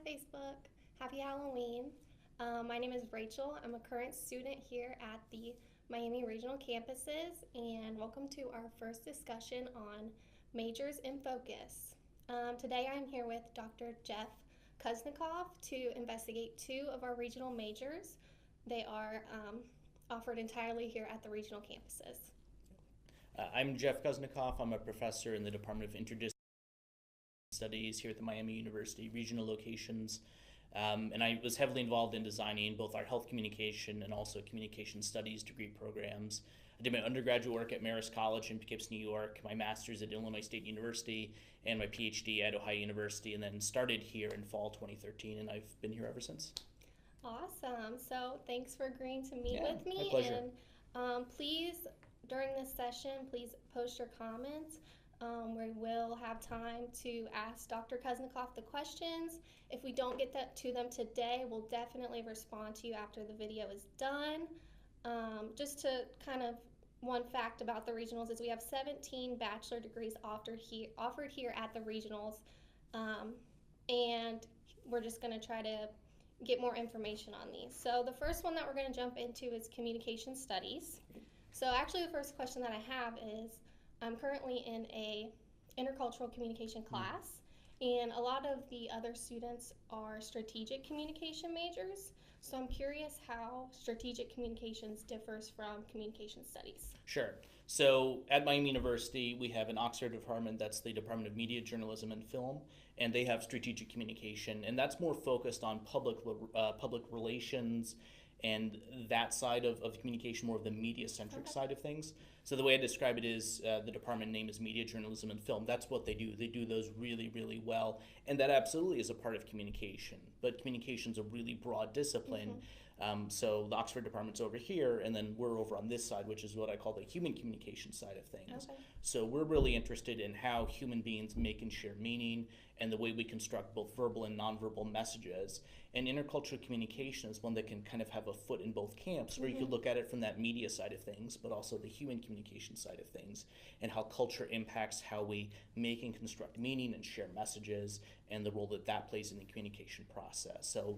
Facebook. Happy Halloween. My name is Rachel. I'm a current student here at the Miami Regional Campuses, and welcome to our first discussion on majors in focus. Today I'm here with Dr. Jeff Kuznekoff to investigate two of our regional majors. They are offered entirely here at the regional campuses. I'm Jeff Kuznekoff. I'm a professor in the Department of Interdisciplinary Studies here at the Miami University regional locations. And I was heavily involved in designing both our health communication and also communication studies degree programs. I did my undergraduate work at Marist College in Poughkeepsie, New York, my master's at Illinois State University, and my PhD at Ohio University, and then started here in fall 2013, and I've been here ever since. Awesome. So thanks for agreeing to meet with me. My pleasure. And please, during this session, please post your comments. We will have time to ask Dr. Kuznekoff the questions. If we don't get to them today, we'll definitely respond to you after the video is done. Just to kind of, one fact about the regionals is we have 17 bachelor degrees offered here at the regionals, and we're just going to try to get more information on these. So the first one that we're going to jump into is communication studies. So actually the first question that I have is, I'm currently in a intercultural communication class, and a lot of the other students are strategic communication majors. So I'm curious how strategic communications differs from communication studies. Sure. So at Miami University, we have an Oxford department that's the Department of Media, Journalism, and Film, and they have strategic communication, and that's more focused on public relations and that side of communication, more of the media-centric side of things. So the way I describe it is the department name is Media, Journalism, and Film. That's what they do. They do those really, really well, and that absolutely is a part of communication. But communication's a really broad discipline. So the Oxford department's over here, and then we're over on this side, which is what I call the human communication side of things. Okay. So we're really interested in how human beings make and share meaning and the way we construct both verbal and nonverbal messages. And intercultural communication is one that can kind of have a foot in both camps, where you could look at it from that media side of things, but also the human communication side of things, and how culture impacts how we make and construct meaning and share messages, and the role that that plays in the communication process. So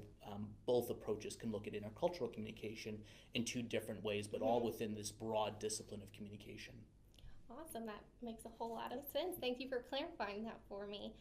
both approaches can look at intercultural communication in two different ways, but all within this broad discipline of communication. Awesome, that makes a whole lot of sense. Thank you for clarifying that for me.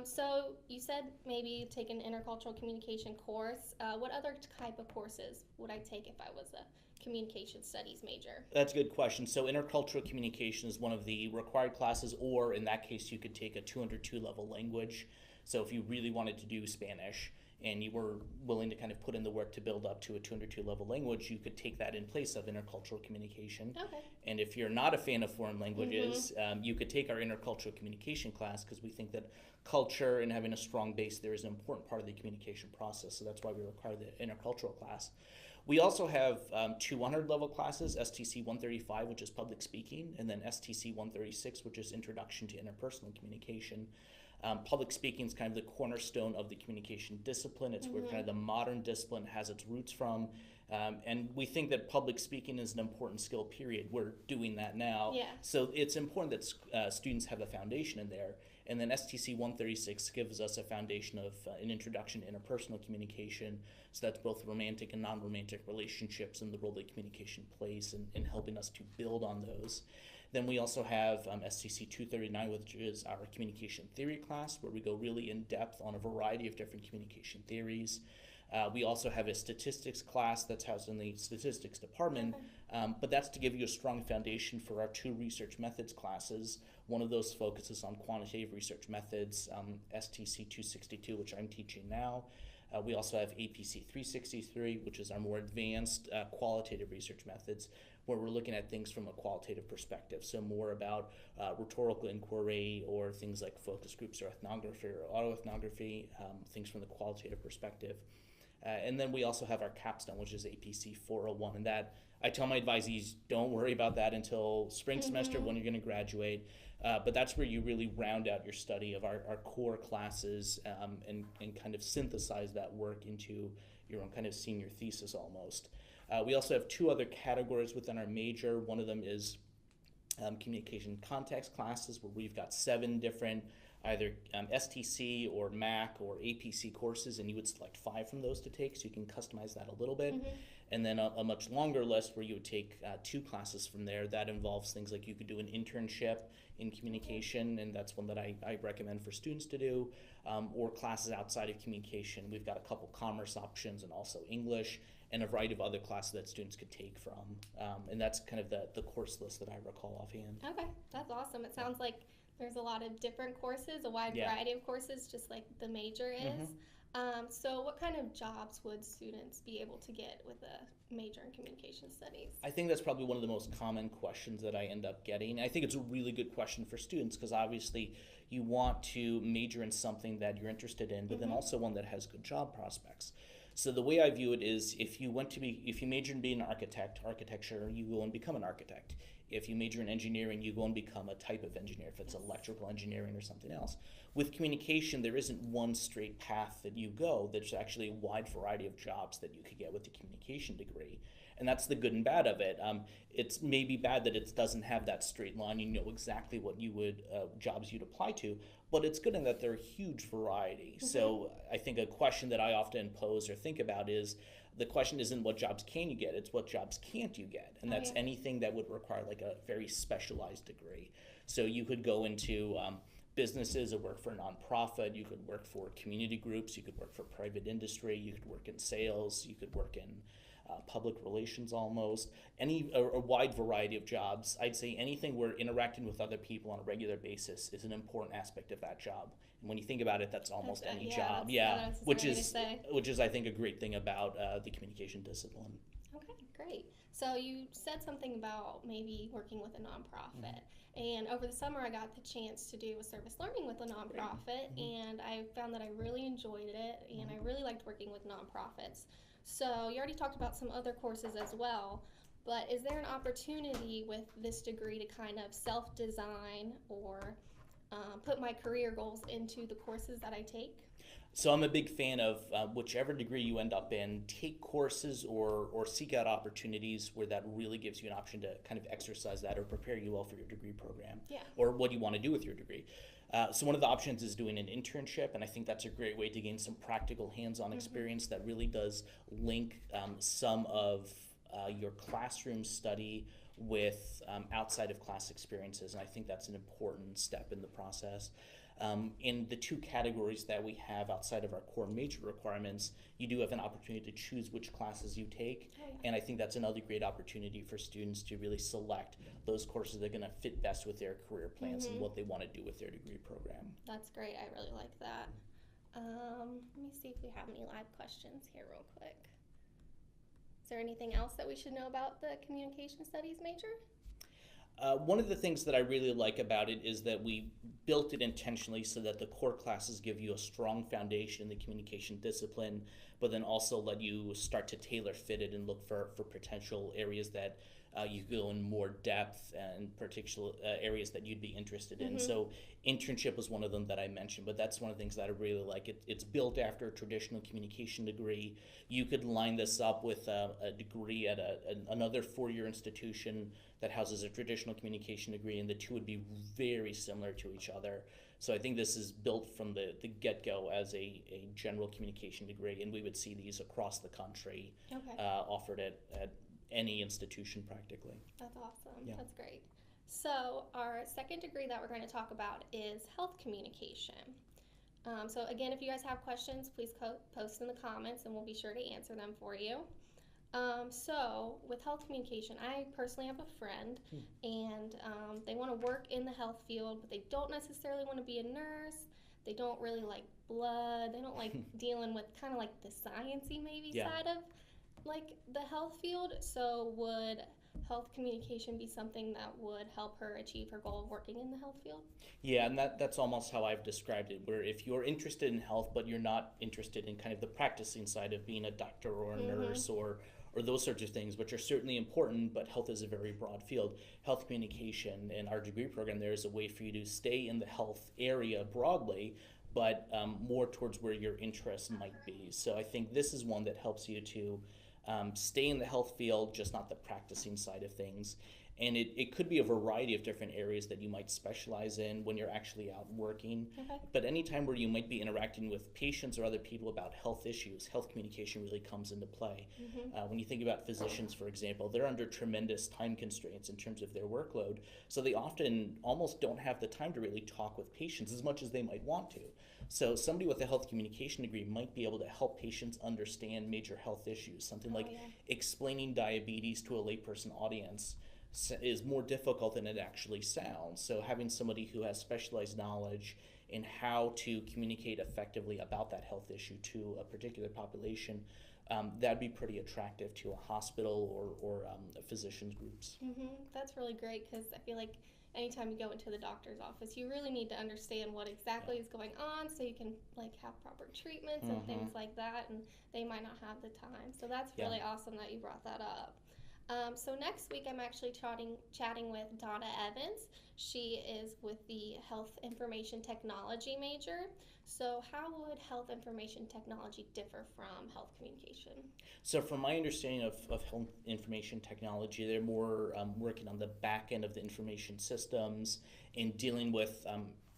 So you said maybe take an intercultural communication course. What other type of courses would I take if I was a communication studies major? That's a good question. So intercultural communication is one of the required classes, or in that case, you could take a 202 level language. So if you really wanted to do Spanish and you were willing to kind of put in the work to build up to a 202 level language, you could take that in place of intercultural communication. Okay. And if you're not a fan of foreign languages, you could take our intercultural communication class, because we think that culture and having a strong base there is an important part of the communication process. So that's why we require the intercultural class. We also have 200 level classes, STC 135, which is public speaking, and then STC 136, which is introduction to interpersonal communication. Public speaking is kind of the cornerstone of the communication discipline. It's where kind of the modern discipline has its roots from. And we think that public speaking is an important skill, period. We're doing that now. Yeah. So it's important that students have a foundation in there. And then STC 136 gives us a foundation of an introduction to interpersonal communication. So that's both romantic and non-romantic relationships and the role that communication plays in helping us to build on those. Then we also have STC 239, which is our communication theory class, where we go really in depth on a variety of different communication theories. We also have a statistics class that's housed in the statistics department, but that's to give you a strong foundation for our two research methods classes. One of those focuses on quantitative research methods, STC 262, which I'm teaching now. We also have APC 363, which is our more advanced qualitative research methods, where we're looking at things from a qualitative perspective. So more about rhetorical inquiry, or things like focus groups or ethnography or autoethnography, things from the qualitative perspective. And then we also have our capstone, which is APC 401, and that I tell my advisees, don't worry about that until spring semester when you're going to graduate. But that's where you really round out your study of our core classes, and kind of synthesize that work into your own kind of senior thesis almost. We also have two other categories within our major. One of them is communication context classes, where we've got 7 different either STC or MAC or APC courses, and you would select 5 from those to take, so you can customize that a little bit. And then a much longer list where you would take 2 classes from there. That involves things like you could do an internship in communication, and that's one that I recommend for students to do, or classes outside of communication. We've got a couple commerce options and also English, and a variety of other classes that students could take from. And that's kind of the course list that I recall offhand. Okay, that's awesome. It sounds like there's a lot of different courses, a wide Yeah. variety of courses, just like the major is. So what kind of jobs would students be able to get with a major in communication studies? I think that's probably one of the most common questions that I end up getting. I think it's a really good question for students because obviously you want to major in something that you're interested in, but then also one that has good job prospects. So the way I view it is if you major in being an architecture, you go and become an architect. If you major in engineering, you go and become a type of engineer, if it's electrical engineering or something else. With communication, there isn't one straight path that you go. There's actually a wide variety of jobs that you could get with the communication degree. And that's the good and bad of it. It's maybe bad that it doesn't have that straight line. You know exactly what you would jobs you'd apply to, but it's good in that there are a huge variety. So I think a question that I often pose or think about is, the question isn't what jobs can you get, it's what jobs can't you get. And that's anything that would require like a very specialized degree. So you could go into businesses or work for a nonprofit, you could work for community groups, you could work for private industry, you could work in sales, you could work in public relations almost, a wide variety of jobs. I'd say anything where interacting with other people on a regular basis is an important aspect of that job. And when you think about it, that's almost any job. Which is I think a great thing about the communication discipline. Okay, great. So you said something about maybe working with a nonprofit. And over the summer, I got the chance to do a service learning with a nonprofit, and I found that I really enjoyed it, and I really liked working with nonprofits. So you already talked about some other courses as well, but is there an opportunity with this degree to kind of self-design or put my career goals into the courses that I take? So I'm a big fan of whichever degree you end up in, take courses or seek out opportunities where that really gives you an option to kind of exercise that or prepare you well for your degree program or what you want to do with your degree. So one of the options is doing an internship, and I think that's a great way to gain some practical hands-on experience that really does link some of your classroom study with outside of class experiences, and I think that's an important step in the process. In the 2 categories that we have outside of our core major requirements, you do have an opportunity to choose which classes you take, and I think that's another great opportunity for students to really select those courses that are going to fit best with their career plans and what they want to do with their degree program. That's great. I really like that. Let me see if we have any live questions here real quick. Is there anything else that we should know about the communication studies major? One of the things that I really like about it is that we built it intentionally so that the core classes give you a strong foundation in the communication discipline, but then also let you start to tailor fit it and look for potential areas that you go in more depth and particular areas that you'd be interested in. So internship was one of them that I mentioned, but that's one of the things that I really like. It's built after a traditional communication degree. You could line this up with a degree at another 4-year institution that houses a traditional communication degree, and the 2 would be very similar to each other. So I think this is built from the get-go as a general communication degree, and we would see these across the country offered at any institution practically. That's awesome. Yeah. That's great. So our second degree that we're going to talk about is health communication. So again, if you guys have questions, please post in the comments and we'll be sure to answer them for you. So with health communication, I personally have a friend and they want to work in the health field, but they don't necessarily want to be a nurse. They don't really like blood. They don't like dealing with kind of like the sciencey maybe side of like the health field. So would health communication be something that would help her achieve her goal of working in the health field? Yeah, and that's almost how I've described it, where if you're interested in health but you're not interested in kind of the practicing side of being a doctor or a nurse or those sorts of things, which are certainly important, but health is a very broad field. Health communication in our degree program, there is a way for you to stay in the health area broadly, but more towards where your interests might be. So I think this is one that helps you to stay in the health field, just not the practicing side of things. And it could be a variety of different areas that you might specialize in when you're actually out working. Okay. But anytime where you might be interacting with patients or other people about health issues, health communication really comes into play. When you think about physicians, for example, they're under tremendous time constraints in terms of their workload. So they often almost don't have the time to really talk with patients as much as they might want to. So somebody with a health communication degree might be able to help patients understand major health issues. Something like explaining diabetes to a layperson audience is more difficult than it actually sounds. So having somebody who has specialized knowledge in how to communicate effectively about that health issue to a particular population, that'd be pretty attractive to a hospital or physicians groups. That's really great, because I feel like anytime you go into the doctor's office, you really need to understand what exactly is going on, so you can like have proper treatments and things like that, and they might not have the time. So that's really awesome that you brought that up. So next week I'm actually chatting with Donna Evans. She is with the Health Information Technology major. So how would health information technology differ from health communication? So from my understanding of health information technology, they're more working on the back end of the information systems and dealing with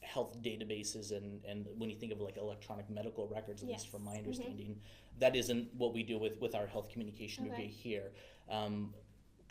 health databases, and when you think of like electronic medical records, at least from my understanding, that isn't what we do with our health communication degree here.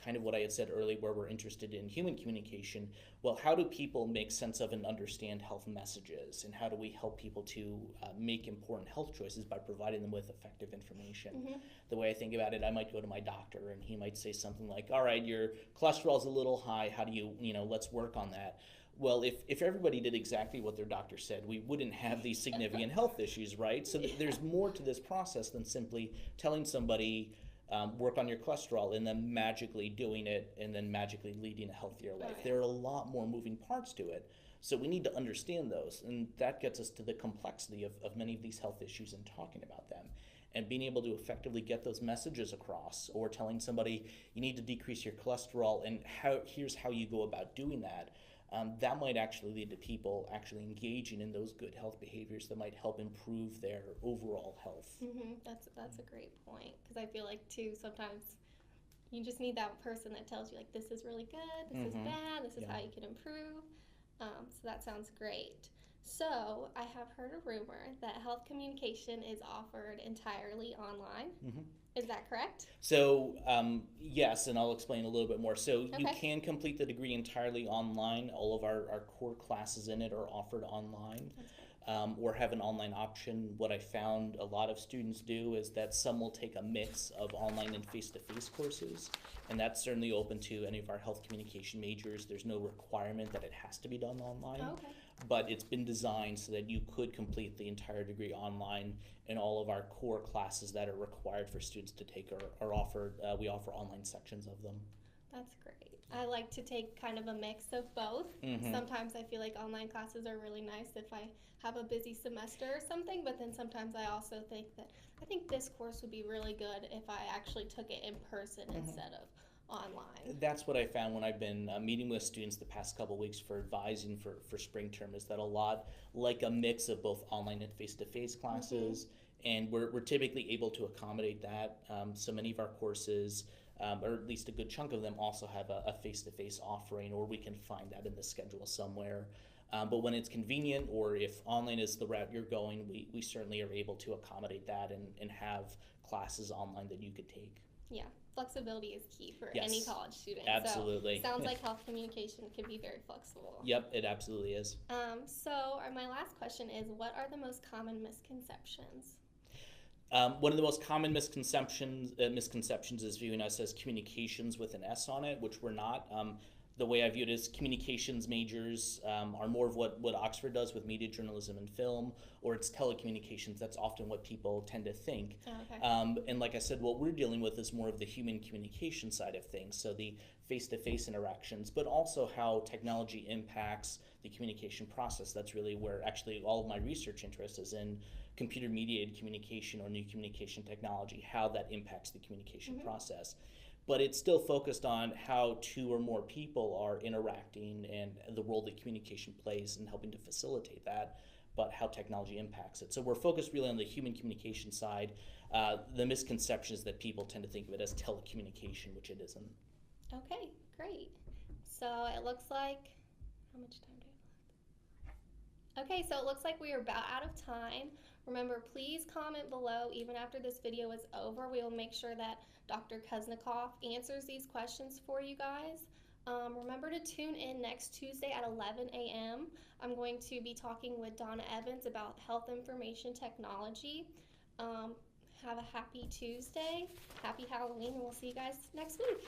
Kind of what I had said earlier, where we're interested in human communication. Well, how do people make sense of and understand health messages, and how do we help people to make important health choices by providing them with effective information? The way I think about it, I might go to my doctor and he might say something like, all right, your cholesterol's a little high, how do you let's work on that. Well, if everybody did exactly what their doctor said, we wouldn't have these significant health issues, right? So there's more to this process than simply telling somebody, work on your cholesterol, and then magically doing it and then magically leading a healthier life. There are a lot more moving parts to it. So we need to understand those, and that gets us to the complexity of many of these health issues and talking about them. And being able to effectively get those messages across, or telling somebody you need to decrease your cholesterol and here's how you go about doing that. That might actually lead to people actually engaging in those good health behaviors that might help improve their overall health. That's a great point, because I feel like too sometimes you just need that person that tells you like this is really good, this is bad, this is how you can improve. So that sounds great. So I have heard a rumor that health communication is offered entirely online. Is that correct? So yes, and I'll explain a little bit more. So you can complete the degree entirely online. All of our core classes in it are offered online, or have an online option. What I found a lot of students do is that some will take a mix of online and face-to-face courses, and that's certainly open to any of our health communication majors. There's no requirement that it has to be done online. But it's been designed so that you could complete the entire degree online, and all of our core classes that are required for students to take are offered. We offer online sections of them. That's great. I like to take kind of a mix of both. Sometimes I feel like online classes are really nice if I have a busy semester or something, but then sometimes I also think that I think this course would be really good if I actually took it in person instead of online. That's what I found when I've been meeting with students the past couple weeks for advising for spring term, is that a lot like a mix of both online and face-to-face classes, and we're typically able to accommodate that. So many of our courses, or at least a good chunk of them, also have a face-to-face offering, or we can find that in the schedule somewhere. But when it's convenient, or if online is the route you're going, we certainly are able to accommodate that and have classes online that you could take. Yeah, flexibility is key for any college student. Absolutely. So sounds like health communication can be very flexible. Yep, it absolutely is. So my last question is, what are the most common misconceptions? One of the most common misconceptions is viewing us as communications with an S on it, which we're not. The way I view it is communications majors are more of what Oxford does with media journalism and film, or it's telecommunications. That's often what people tend to think. And like I said, what we're dealing with is more of the human communication side of things, so the face-to-face interactions, but also how technology impacts the communication process. That's really where actually all of my research interest is in computer-mediated communication or new communication technology, how that impacts the communication process. But it's still focused on how two or more people are interacting and the role that communication plays in helping to facilitate that, but how technology impacts it. So we're focused really on the human communication side. The misconception is that people tend to think of it as telecommunication, which it isn't. Okay, great. So it looks like, how much time do we have? Okay, so it looks like we are about out of time. Remember, please comment below even after this video is over. We will make sure that Dr. Kuznekoff answers these questions for you guys. Remember to tune in next Tuesday at 11 a.m. I'm going to be talking with Donna Evans about health information technology. Have a happy Tuesday, happy Halloween, and we'll see you guys next week.